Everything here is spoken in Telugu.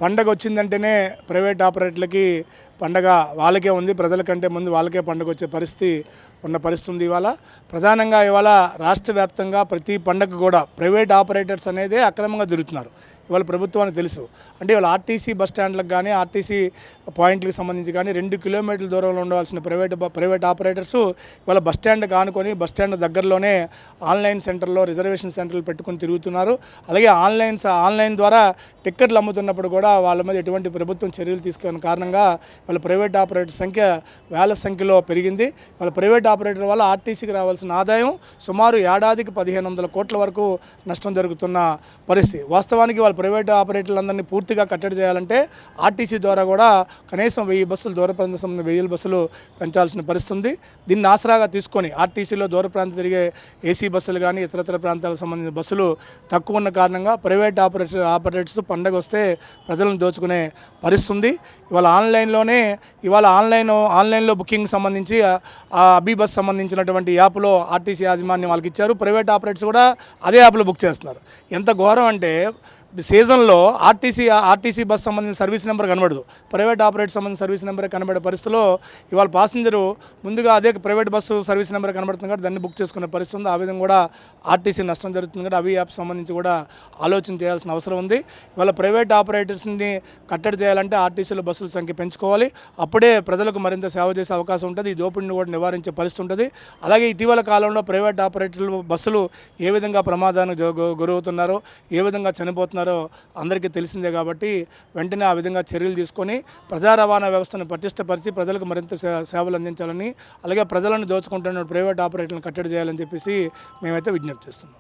పండగ వచ్చిందంటేనే ప్రైవేట్ ఆపరేటర్లకి పండగ వాళ్ళకే ఉంది. ప్రజల కంటే ముందు వాళ్ళకే పండగ వచ్చే పరిస్థితి ఉంది. ఇవాళ ప్రధానంగా ఇవాళ రాష్ట్ర వ్యాప్తంగా ప్రతి పండగ కూడా ప్రైవేట్ ఆపరేటర్స్ అనేదే అక్రమంగా తిరుగుతున్నారు. ఇవాళ ప్రభుత్వానికి తెలుసు. అంటే ఇవాళ ఆర్టీసీ బస్ స్టాండ్లకు కానీ ఆర్టీసీ పాయింట్లకు సంబంధించి కానీ 2 కిలోమీటర్ల దూరంలో ఉండవలసిన ప్రైవేట్ ఆపరేటర్స్ ఇవాళ బస్ స్టాండ్కి ఆనుకొని బస్ స్టాండ్ దగ్గరలోనే ఆన్లైన్ సెంటర్లో రిజర్వేషన్ సెంటర్లు పెట్టుకొని తిరుగుతున్నారు. అలాగే ఆన్లైన్ ద్వారా టిక్కెట్లు అమ్ముతున్నప్పుడు కూడా వాళ్ళ మీద ఎటువంటి ప్రభుత్వం చర్యలు తీసుకున్న కారణంగా వాళ్ళ ప్రైవేట్ ఆపరేటర్ సంఖ్య వేల సంఖ్యలో పెరిగింది. వాళ్ళ ప్రైవేట్ ఆపరేటర్ వల్ల ఆర్టీసీకి రావాల్సిన ఆదాయం సుమారు ఏడాదికి 1500 కోట్ల వరకు నష్టం జరుగుతున్న పరిస్థితి. వాస్తవానికి వాళ్ళ ప్రైవేట్ ఆపరేటర్లందరినీ పూర్తిగా కట్టడి చేయాలంటే ఆర్టీసీ ద్వారా కూడా కనీసం 1000 బస్సులు దూర ప్రాంత సంబంధించిన 1000 బస్సులు పెంచాల్సిన పరిస్థితి ఉంది. దీన్ని ఆసరాగా తీసుకొని ఆర్టీసీలో దూర ప్రాంతం తిరిగే ఏసీ బస్సులు కానీ ఇతరత్ర ప్రాంతాలకు సంబంధించిన బస్సులు తక్కువ ఉన్న కారణంగా ప్రైవేట్ ఆపరేటర్స్ పండగ వస్తే ప్రజలను దోచుకునే పరిస్థితి ఉంది. ఇవాళ ఆన్లైన్లో బుకింగ్ సంబంధించి అబీ బస్ సంబంధించినటువంటి యాప్లో ఆర్టీసీ యాజమాన్యం వాళ్ళకి ఇచ్చారు. ప్రైవేట్ ఆపరేటర్స్ కూడా అదే యాప్లో బుక్ చేస్తున్నారు. ఎంత ఘోరం అంటే సీజన్లో ఆర్టీసీ బస్ సంబంధించిన సర్వీస్ నెంబర్ కనబడదు, ప్రైవేట్ ఆపరేటర్ సంబంధించిన సర్వీస్ నెంబర్ కనబడే పరిస్థితిలో ఇవాళ పాసింజరు ముందుగా అదే ప్రైవేట్ బస్సు సర్వీస్ నెంబర్ కనబడుతుంది కాబట్టి దాన్ని బుక్ చేసుకునే పరిస్థితి ఉంది. ఆ విధంగా కూడా ఆర్టీసీ నష్టం జరుగుతుంది కాబట్టి అవి యాప్ సంబంధించి కూడా ఆలోచన చేయాల్సిన అవసరం ఉంది. ఇవాళ ప్రైవేట్ ఆపరేటర్స్ని కట్టడి చేయాలంటే ఆర్టీసీలో బస్సుల సంఖ్య పెంచుకోవాలి. అప్పుడే ప్రజలకు మరింత సేవ చేసే అవకాశం ఉంటుంది. ఈ దోపిడీని కూడా నివారించే పరిస్థితి ఉంటుంది. అలాగే ఇటీవల కాలంలో ప్రైవేట్ ఆపరేటర్లు బస్సులు ఏ విధంగా ప్రమాదానికి గురవుతున్నారో, ఏ విధంగా చనిపోతున్నారో అందరికీ తెలిసిందే కాబట్టి వెంటనే ఆ విధంగా చర్యలు తీసుకొని ప్రజా రవాణా వ్యవస్థను పటిష్టపరిచి ప్రజలకు మరింత సేవలు అందించాలని, అలాగే ప్రజలను దోచుకుంటున్న ప్రైవేట్ ఆపరేటర్లను కట్టడి చేయాలని చెప్పేసి మేమైతే విజ్ఞప్తి చేస్తున్నాం.